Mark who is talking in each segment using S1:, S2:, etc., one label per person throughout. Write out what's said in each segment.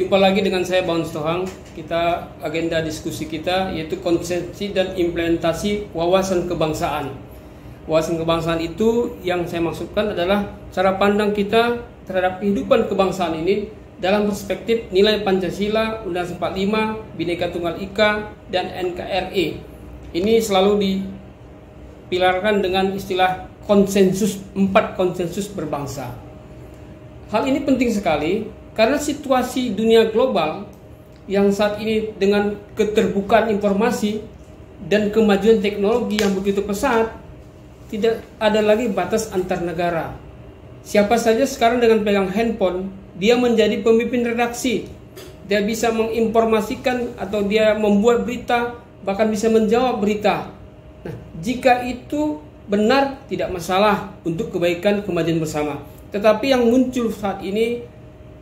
S1: Jumpa lagi dengan saya Baun Stohang. Kita agenda diskusi kita yaitu konsepsi dan implementasi wawasan kebangsaan. Wawasan kebangsaan itu yang saya maksudkan adalah cara pandang kita terhadap kehidupan kebangsaan ini dalam perspektif nilai Pancasila, Undang-Undang 45, Bhinneka Tunggal Ika, dan NKRI. Ini selalu dipilarkan dengan istilah konsensus, 4 konsensus berbangsa. Hal ini penting sekali karena situasi dunia global yang saat ini dengan keterbukaan informasi dan kemajuan teknologi yang begitu pesat, tidak ada lagi batas antar negara. Siapa saja sekarang dengan pegang handphone, dia menjadi pemimpin redaksi. Dia bisa menginformasikan atau dia membuat berita, bahkan bisa menjawab berita. Nah, jika itu benar, tidak masalah untuk kebaikan kemajuan bersama. Tetapi yang muncul saat ini,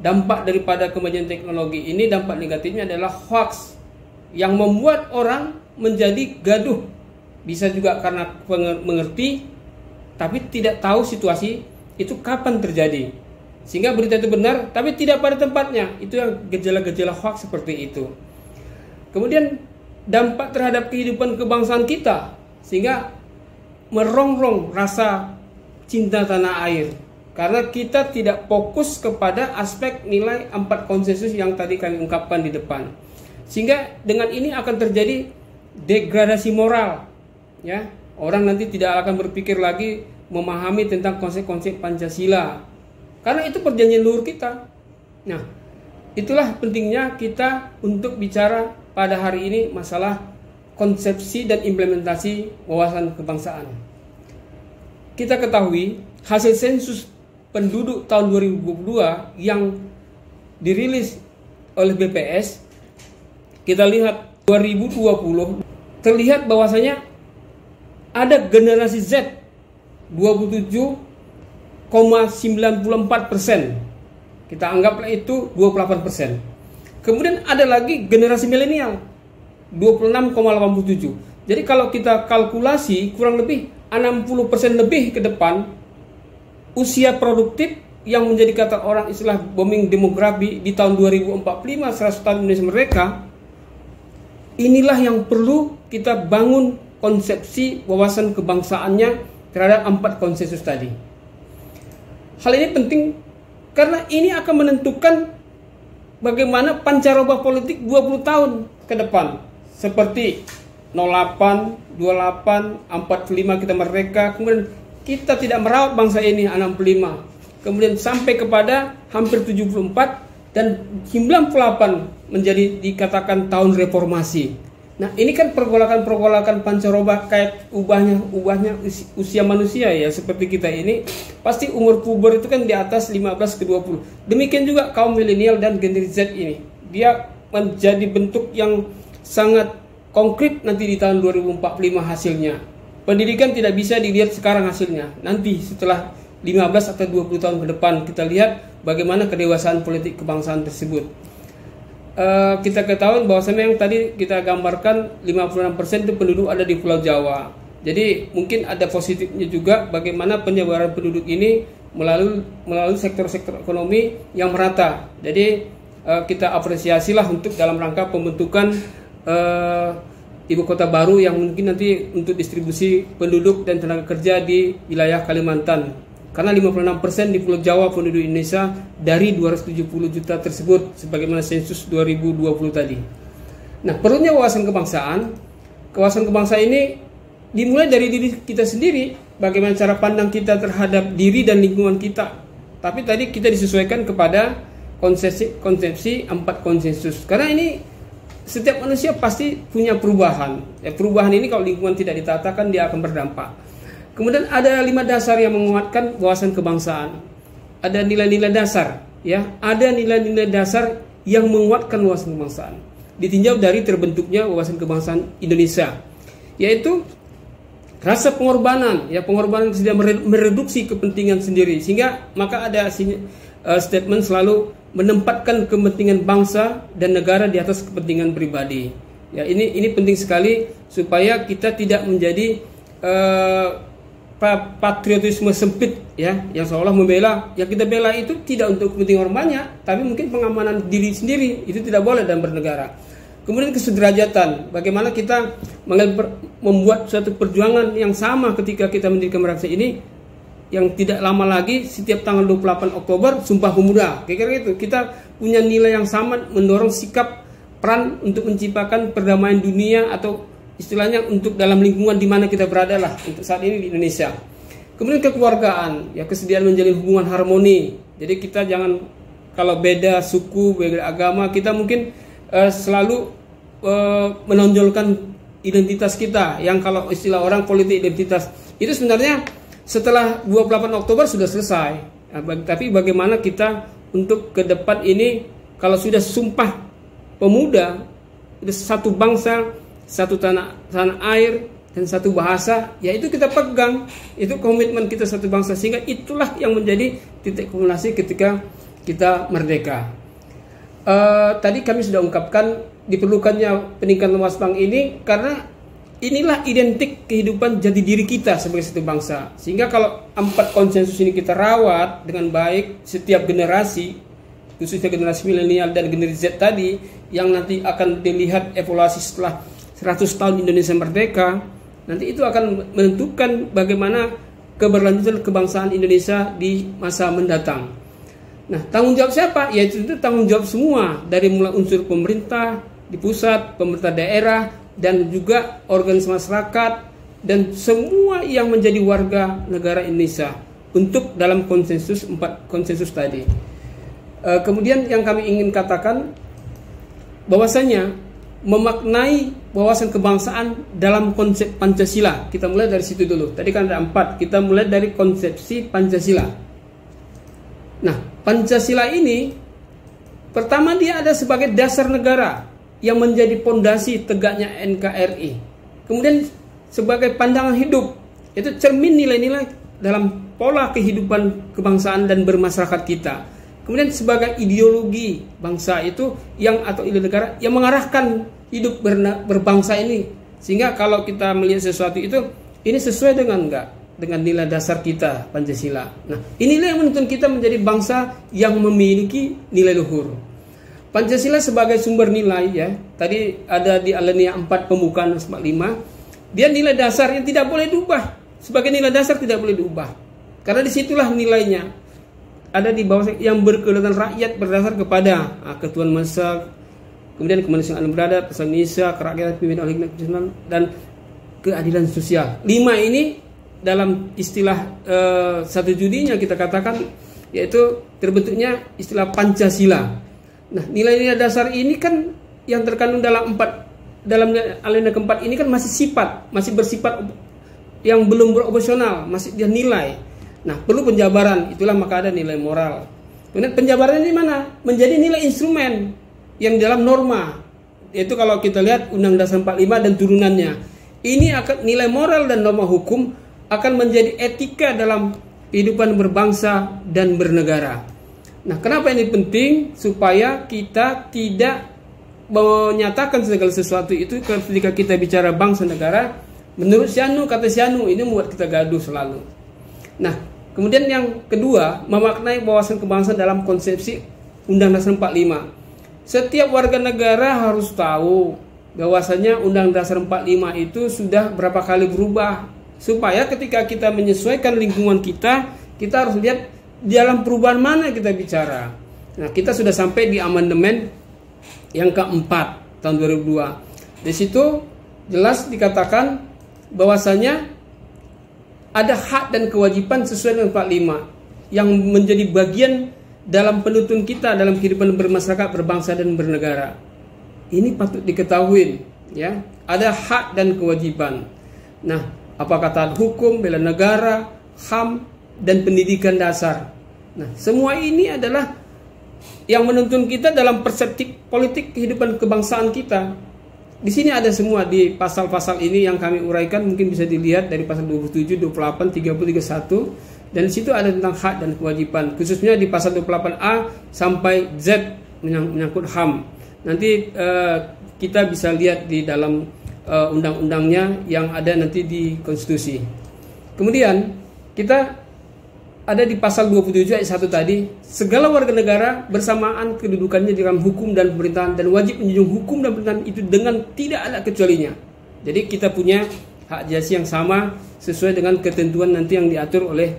S1: dampak daripada kemajuan teknologi ini, dampak negatifnya adalah hoax yang membuat orang menjadi gaduh. Bisa juga karena mengerti, tapi tidak tahu situasi itu kapan terjadi. Sehingga berita itu benar, tapi tidak pada tempatnya. Itu yang gejala-gejala hoax seperti itu. Kemudian dampak terhadap kehidupan kebangsaan kita, sehingga merongrong rasa cinta tanah air. Karena kita tidak fokus kepada aspek nilai 4 konsensus yang tadi kami ungkapkan di depan. Sehingga dengan ini akan terjadi degradasi moral. Ya, orang nanti tidak akan berpikir lagi memahami tentang konsep-konsep Pancasila. Karena itu perjanjian luhur kita. Nah, itulah pentingnya kita untuk bicara pada hari ini masalah konsepsi dan implementasi wawasan kebangsaan. Kita ketahui hasil sensus penduduk tahun 2022 yang dirilis oleh BPS, kita lihat 2020 terlihat bahwasanya ada generasi Z 27,94%. Kita anggaplah itu 28%. Kemudian ada lagi generasi milenial 26,87%. Jadi kalau kita kalkulasi kurang lebih 60% lebih ke depan, usia produktif yang menjadi kata orang istilah booming demografi di tahun 2045, 100 tahun Indonesia mereka, inilah yang perlu kita bangun konsepsi wawasan kebangsaannya terhadap 4 konsensus tadi. Hal ini penting karena ini akan menentukan bagaimana pancaroba politik 20 tahun ke depan. Seperti 08, 28, 45 kita merdeka, kemudian kita tidak merawat bangsa ini 65. Kemudian sampai kepada hampir 74 dan 98 menjadi dikatakan tahun reformasi. Nah, ini kan pergolakan pancaroba kayak ubahnya usia manusia ya, seperti kita ini pasti umur puber itu kan di atas 15 ke 20. Demikian juga kaum milenial dan generasi Z ini. Dia menjadi bentuk yang sangat konkret nanti di tahun 2045 hasilnya. Pendidikan tidak bisa dilihat sekarang hasilnya. Nanti setelah 15 atau 20 tahun ke depan kita lihat bagaimana kedewasaan politik kebangsaan tersebut. Kita ketahui bahwasanya yang tadi kita gambarkan 56% itu penduduk ada di Pulau Jawa. Jadi mungkin ada positifnya juga bagaimana penyebaran penduduk ini melalui sektor-sektor ekonomi yang merata. Jadi kita apresiasilah untuk dalam rangka pembentukan ibu kota baru yang mungkin nanti untuk distribusi penduduk dan tenaga kerja di wilayah Kalimantan. Karena 56% di Pulau Jawa penduduk Indonesia dari 270 juta tersebut sebagaimana sensus 2020 tadi. Nah, perlunya wawasan kebangsaan. Wawasan kebangsaan ini dimulai dari diri kita sendiri, bagaimana cara pandang kita terhadap diri dan lingkungan kita. Tapi tadi kita disesuaikan kepada konsepsi 4 konsensus. Karena ini setiap manusia pasti punya perubahan. Perubahan ini kalau lingkungan tidak ditatakan dia akan berdampak. Kemudian ada 5 dasar yang menguatkan wawasan kebangsaan. Ada nilai-nilai dasar, ya. Ada nilai-nilai dasar yang menguatkan wawasan kebangsaan. Ditinjau dari terbentuknya wawasan kebangsaan Indonesia, yaitu rasa pengorbanan, ya, pengorbanan tidak mereduksi kepentingan sendiri. Sehingga maka ada statement selalu menempatkan kepentingan bangsa dan negara di atas kepentingan pribadi. Ya, ini penting sekali supaya kita tidak menjadi patriotisme sempit ya, yang seolah membela, yang kita bela itu tidak untuk kepentingan orang banyak, tapi mungkin pengamanan diri sendiri, itu tidak boleh dalam bernegara. Kemudian kesederajatan, bagaimana kita membuat suatu perjuangan yang sama ketika kita mendirikan bangsa ini, yang tidak lama lagi setiap tanggal 28 Oktober Sumpah Pemuda, kira-kira itu kita punya nilai yang sama, mendorong sikap peran untuk menciptakan perdamaian dunia, atau istilahnya untuk dalam lingkungan di mana kita berada lah untuk saat ini di Indonesia. Kemudian kekeluargaan, ya kesediaan menjalin hubungan harmoni. Jadi kita jangan, kalau beda suku, beda agama, kita mungkin selalu menonjolkan identitas kita, yang kalau istilah orang politik identitas itu sebenarnya setelah 28 Oktober sudah selesai. Tapi bagaimana kita untuk ke depan ini, kalau sudah Sumpah Pemuda, satu bangsa, satu tanah air, dan satu bahasa, yaitu kita pegang, itu komitmen kita satu bangsa, sehingga itulah yang menjadi titik kulminasi ketika kita merdeka. Tadi kami sudah ungkapkan diperlukannya peningkatan luas bank ini karena inilah identik kehidupan jati diri kita sebagai satu bangsa. Sehingga kalau 4 konsensus ini kita rawat dengan baik, setiap generasi, khususnya generasi milenial dan generasi Z tadi, yang nanti akan dilihat evaluasi setelah 100 tahun Indonesia merdeka, nanti itu akan menentukan bagaimana keberlanjutan kebangsaan Indonesia di masa mendatang. Nah, tanggung jawab siapa? Ya itu tanggung jawab semua, dari mulai unsur pemerintah di pusat, pemerintah daerah, dan juga organisasi masyarakat, dan semua yang menjadi warga negara Indonesia untuk dalam konsensus 4 konsensus tadi. Kemudian yang kami ingin katakan bahwasanya memaknai wawasan kebangsaan dalam konsep Pancasila. Kita mulai dari situ dulu. Tadi kan ada 4, kita mulai dari konsepsi Pancasila. Nah, Pancasila ini pertama dia ada sebagai dasar negara yang menjadi pondasi tegaknya NKRI. Kemudian sebagai pandangan hidup, itu cermin nilai-nilai dalam pola kehidupan kebangsaan dan bermasyarakat kita. Kemudian sebagai ideologi bangsa itu yang, atau ideologi negara yang mengarahkan hidup berbangsa ini. Sehingga kalau kita melihat sesuatu itu, ini sesuai dengan enggak dengan nilai dasar kita Pancasila. Nah, inilah yang menuntun kita menjadi bangsa yang memiliki nilai luhur. Pancasila sebagai sumber nilai, ya, tadi ada di alinea 4 pembukaan 45, dia nilai dasar yang tidak boleh diubah. Sebagai nilai dasar tidak boleh diubah. Karena disitulah nilainya ada di bawah, yang berkedaulatan rakyat berdasar kepada ketuhanan manusia, kemudian kemanusiaan alam beradab, persatuan Indonesia, kerakyatan, pimpinan oleh nasional, dan keadilan sosial. 5 ini dalam istilah 1 Judinya kita katakan, yaitu terbentuknya istilah Pancasila. Nah, nilai-nilai dasar ini kan yang terkandung dalam alinea keempat ini kan masih bersifat yang belum beroperasional, masih dia nilai. Nah, perlu penjabaran, itulah maka ada nilai moral. Kemudian penjabarannya di mana? Menjadi nilai instrumen yang dalam norma. Yaitu kalau kita lihat Undang-Undang Dasar 45 dan turunannya. Ini akan nilai moral dan norma hukum akan menjadi etika dalam kehidupan berbangsa dan bernegara. Nah, kenapa ini penting? Supaya kita tidak menyatakan segala sesuatu itu ketika kita bicara bangsa negara menurut Sianu, kata Sianu, ini membuat kita gaduh selalu. Nah, kemudian yang kedua, memaknai wawasan kebangsaan dalam konsepsi Undang-Undang Dasar 45. Setiap warga negara harus tahu bahwasanya Undang-Undang Dasar 45 itu sudah berapa kali berubah, supaya ketika kita menyesuaikan lingkungan kita harus lihat dalam perubahan mana kita bicara. Nah, kita sudah sampai di amandemen yang keempat tahun 2002. Di situ jelas dikatakan bahwasanya ada hak dan kewajiban sesuai dengan 45 yang menjadi bagian dalam penuntun kita dalam kehidupan bermasyarakat, berbangsa dan bernegara. Ini patut diketahui, ya. Ada hak dan kewajiban. Nah, apakah taat hukum, bela negara, HAM, dan pendidikan dasar. Nah, semua ini adalah yang menuntun kita dalam persepsi politik kehidupan kebangsaan kita. Di sini ada semua di pasal-pasal ini yang kami uraikan, mungkin bisa dilihat dari pasal 27, 28, 30, 31, dan di situ ada tentang hak dan kewajiban, khususnya di pasal 28A sampai Z menyangkut HAM. Nanti kita bisa lihat di dalam undang-undangnya yang ada nanti di konstitusi. Kemudian kita ada di pasal 27 ayat 1 tadi, segala warga negara bersamaan kedudukannya dalam hukum dan pemerintahan dan wajib menjunjung hukum dan pemerintahan itu dengan tidak ada kecualinya. Jadi kita punya hak asasi yang sama sesuai dengan ketentuan nanti yang diatur oleh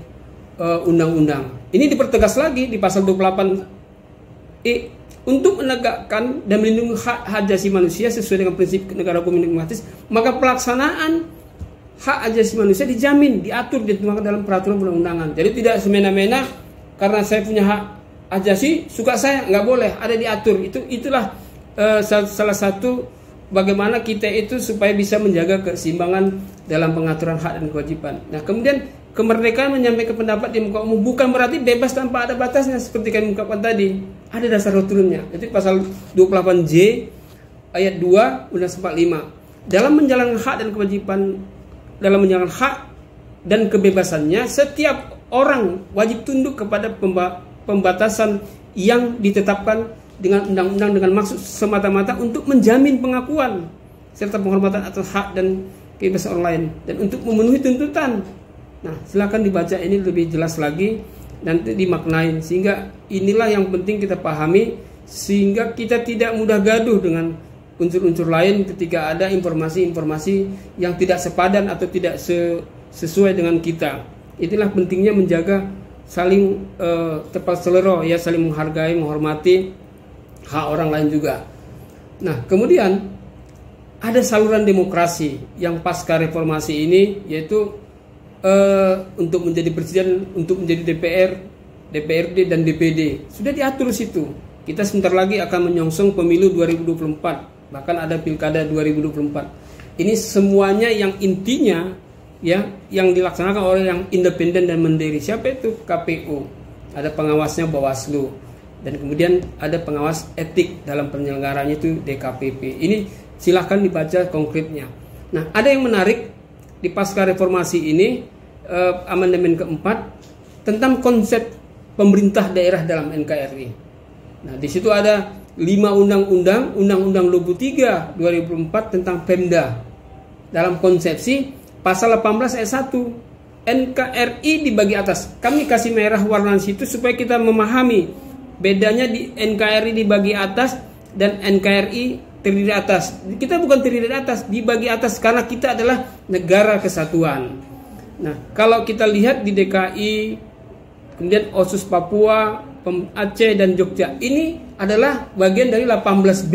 S1: undang-undang. Ini dipertegas lagi di pasal 28E untuk menegakkan dan melindungi hak asasi manusia sesuai dengan prinsip negara hukum demokratis, maka pelaksanaan hak asasi manusia dijamin, diatur, ditentukan dalam peraturan perundang-undangan. Jadi tidak semena-mena karena saya punya hak asasi, suka saya nggak boleh, ada diatur. Itulah salah satu bagaimana kita itu supaya bisa menjaga keseimbangan dalam pengaturan hak dan kewajiban. Nah, kemudian kemerdekaan menyampaikan pendapat di muka umum bukan berarti bebas tanpa ada batasnya seperti kami ungkapkan tadi. Ada dasar turunnya. Itu pasal 28J ayat 2 Undang-Undang 45. Dalam menjalankan hak dan kewajiban, dalam menjalankan hak dan kebebasannya, setiap orang wajib tunduk kepada pembatasan yang ditetapkan dengan undang-undang dengan maksud semata-mata untuk menjamin pengakuan serta penghormatan atas hak dan kebebasan orang lain dan untuk memenuhi tuntutan. Nah, silakan dibaca ini lebih jelas lagi, nanti dimaknain, sehingga inilah yang penting kita pahami sehingga kita tidak mudah gaduh dengan unsur-unsur lain ketika ada informasi-informasi yang tidak sepadan atau tidak sesuai dengan kita. Itulah pentingnya menjaga saling tepat selera, ya, saling menghargai, menghormati hak orang lain juga. Nah, kemudian ada saluran demokrasi yang pasca reformasi ini, yaitu untuk menjadi presiden, untuk menjadi DPR, DPRD dan DPD sudah diatur situ. Kita sebentar lagi akan menyongsong pemilu 2024, bahkan ada pilkada 2024. Ini semuanya yang intinya, ya, yang dilaksanakan oleh yang independen dan mandiri. Siapa itu? KPU. Ada pengawasnya Bawaslu, dan kemudian ada pengawas etik dalam penyelenggaranya itu DKPP. Ini silahkan dibaca konkretnya. Nah, ada yang menarik di pasca reformasi ini, amandemen keempat tentang konsep pemerintah daerah dalam NKRI. Nah, di situ ada 5 undang-undang, Undang-Undang 23 2004 tentang Pemda. Dalam konsepsi pasal 18 ayat 1, NKRI dibagi atas. Kami kasih merah warna situ supaya kita memahami bedanya di NKRI dibagi atas dan NKRI terdiri atas. Kita bukan terdiri atas, dibagi atas karena kita adalah negara kesatuan. Nah, kalau kita lihat di DKI, kemudian OSUS Papua, Aceh dan Jogja, ini adalah bagian dari 18B,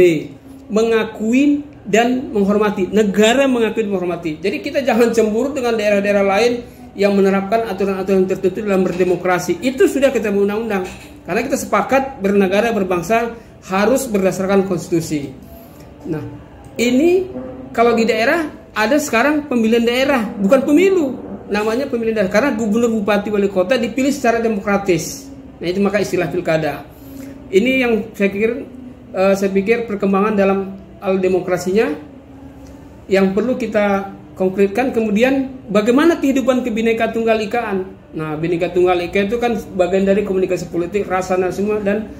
S1: mengakui dan menghormati. Negara mengakui dan menghormati. Jadi kita jangan cemburu dengan daerah-daerah lain yang menerapkan aturan-aturan tertentu dalam berdemokrasi. Itu sudah kita undang-undang. Karena kita sepakat bernegara, berbangsa harus berdasarkan konstitusi. Nah, ini kalau di daerah ada sekarang pemilihan daerah, bukan pemilu. Namanya pemilihan daerah karena gubernur, bupati, wali kota dipilih secara demokratis. Nah, itu maka istilah pilkada. Ini yang saya pikir perkembangan dalam demokrasinya yang perlu kita konkretkan. Kemudian bagaimana kehidupan Bhinneka Tunggal Ikaan. Nah, Bhinneka Tunggal Ika itu kan bagian dari komunikasi politik, rasa nasional dan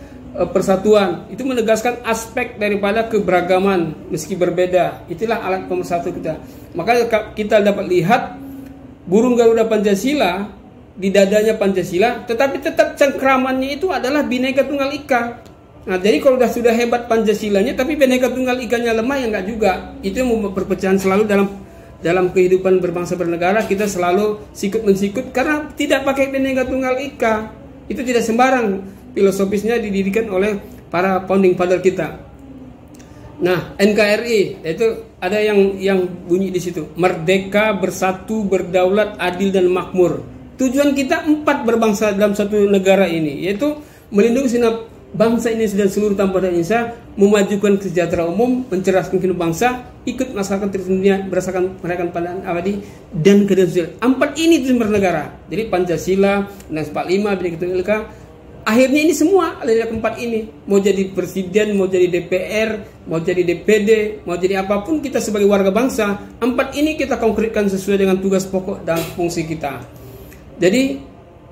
S1: persatuan. Itu menegaskan aspek daripada keberagaman meski berbeda. Itulah alat pemersatu kita. Maka kita dapat lihat burung Garuda Pancasila di dadanya Pancasila, tetapi tetap cengkramannya itu adalah Bhinneka Tunggal Ika. Nah, jadi kalau sudah hebat Pancasilanya tapi Bhinneka Tunggal Ikanya lemah, ya enggak juga. Itu yang membuat perpecahan selalu dalam kehidupan berbangsa bernegara. Kita selalu sikut-mensikut karena tidak pakai Bhinneka Tunggal Ika. Itu tidak sembarang. Filosofisnya didirikan oleh para founding father kita. Nah, NKRI itu ada yang bunyi di situ. Merdeka, bersatu, berdaulat, adil dan makmur. Tujuan kita 4 berbangsa dalam satu negara ini, yaitu melindungi segenap bangsa ini dan seluruh tanpa Indonesia, memajukan kesejahteraan umum, mencerdaskan kehidupan bangsa, ikut melaksanakan dunia berdasarkan merayakan pandangan abadi dan keadilan sosial. 4 ini sumber negara. Jadi Pancasila, Undang-Undang 45, Bhinneka Tunggal Ika. Akhirnya ini semua ada di 4 ini. Mau jadi presiden, mau jadi DPR, mau jadi DPD, mau jadi apapun, kita sebagai warga bangsa, 4 ini kita konkretkan sesuai dengan tugas pokok dan fungsi kita. Jadi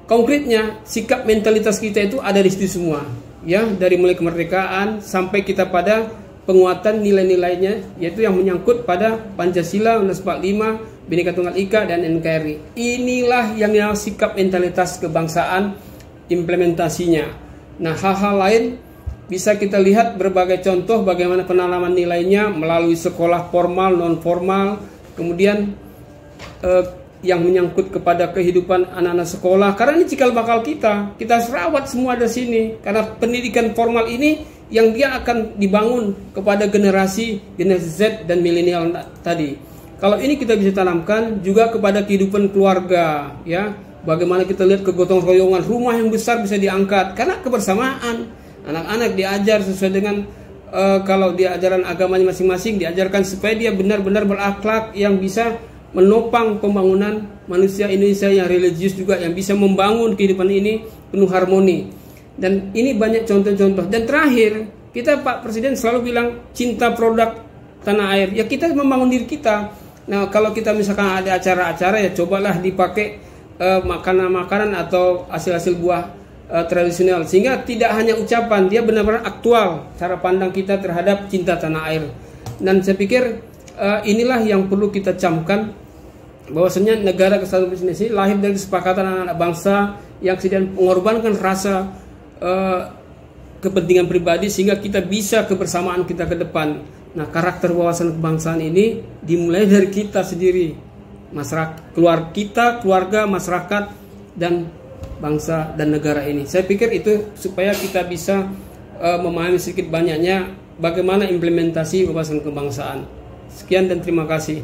S1: konkretnya sikap mentalitas kita itu ada di situ semua, ya, dari mulai kemerdekaan sampai kita pada penguatan nilai-nilainya, yaitu yang menyangkut pada Pancasila, Undang-Undang 45, Bhinneka Tunggal Ika, dan NKRI. Inilah yang sikap mentalitas kebangsaan implementasinya. Nah, hal-hal lain bisa kita lihat berbagai contoh bagaimana penanaman nilainya melalui sekolah formal, non formal, kemudian yang menyangkut kepada kehidupan anak-anak sekolah. Karena ini cikal bakal kita rawat semua di sini. Karena pendidikan formal ini yang dia akan dibangun kepada generasi Z dan milenial tadi. Kalau ini kita bisa tanamkan juga kepada kehidupan keluarga, ya. Bagaimana kita lihat kegotong royongan, rumah yang besar bisa diangkat karena kebersamaan. Anak-anak diajar sesuai dengan kalau di ajaran agamanya masing-masing, diajarkan supaya dia benar-benar berakhlak yang bisa menopang pembangunan manusia Indonesia yang religius juga, yang bisa membangun kehidupan ini penuh harmoni. Dan ini banyak contoh-contoh. Dan terakhir, kita Pak Presiden selalu bilang cinta produk tanah air. Ya, kita membangun diri kita. Nah, kalau kita misalkan ada acara-acara, ya cobalah dipakai makanan-makanan atau hasil-hasil buah tradisional, sehingga tidak hanya ucapan, dia benar-benar aktual cara pandang kita terhadap cinta tanah air. Dan saya pikir inilah yang perlu kita camkan, bahwasanya negara kesatuan Republik Indonesia lahir dari kesepakatan anak-anak bangsa yang kemudian mengorbankan rasa kepentingan pribadi sehingga kita bisa kebersamaan kita ke depan. Nah, karakter wawasan kebangsaan ini dimulai dari kita sendiri, masyarakat, keluarga, masyarakat, dan bangsa dan negara ini. Saya pikir itu supaya kita bisa memahami sedikit banyaknya bagaimana implementasi wawasan kebangsaan. Sekian dan terima kasih.